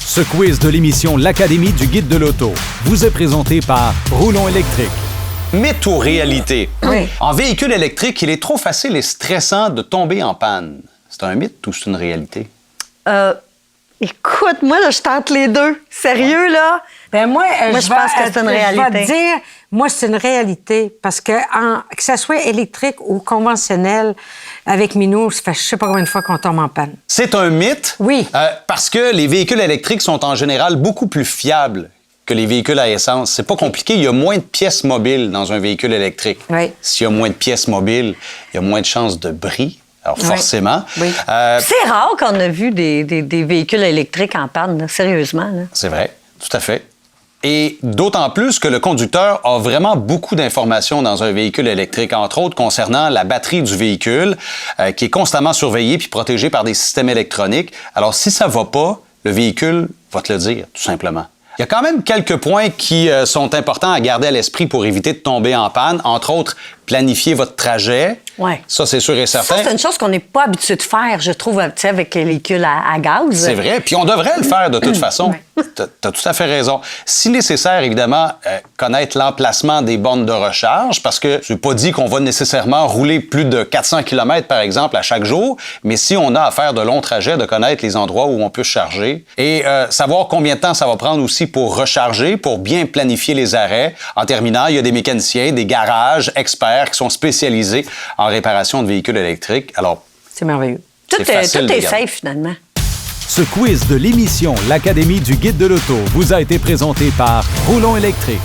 Ce quiz de l'émission L'Académie du Guide de l'Auto vous est présenté par Roulon Électrique. Mythe ou réalité? Oui. En véhicule électrique, il est trop facile et stressant de tomber en panne. C'est un mythe ou c'est une réalité? Écoute, moi, là, je tente les deux. Sérieux, là? Ben moi, je pense que c'est une réalité. Je vais te dire, moi, c'est une réalité. Parce que que ça soit électrique ou conventionnel, avec Minou, ça fait je sais pas combien de fois qu'on tombe en panne. C'est un mythe? Oui. Parce que les véhicules électriques sont en général beaucoup plus fiables que les véhicules à essence. C'est pas compliqué. Il y a moins de pièces mobiles dans un véhicule électrique. Oui. S'il y a moins de pièces mobiles, il y a moins de chances de bris. Alors, forcément. Oui. C'est rare qu'on a vu des véhicules électriques en panne, là, sérieusement. Là. C'est vrai, tout à fait. Et d'autant plus que le conducteur a vraiment beaucoup d'informations dans un véhicule électrique, entre autres concernant la batterie du véhicule, qui est constamment surveillée puis protégée par des systèmes électroniques. Alors, si ça va pas, le véhicule va te le dire, tout simplement. Il y a quand même quelques points qui sont importants à garder à l'esprit pour éviter de tomber en panne. Entre autres, planifier votre trajet. Ouais. Ça, c'est sûr et certain. Ça, c'est une chose qu'on n'est pas habitué de faire, je trouve, avec les véhicules à gaz. C'est vrai. Puis on devrait le faire de toute façon. T'as tout à fait raison. Si nécessaire, évidemment, connaître l'emplacement des bornes de recharge, parce que c'est pas dit qu'on va nécessairement rouler plus de 400 km, par exemple, à chaque jour, mais si on a à faire de longs trajets, de connaître les endroits où on peut charger et savoir combien de temps ça va prendre aussi pour recharger, pour bien planifier les arrêts. En terminant, il y a des mécaniciens, des garages experts qui sont spécialisés en réparation de véhicules électriques. Alors, C'est merveilleux. Tout c'est facile de est garder. safe, finalement. Ce quiz de l'émission L'Académie du Guide de l'Auto vous a été présenté par Roulon Électrique.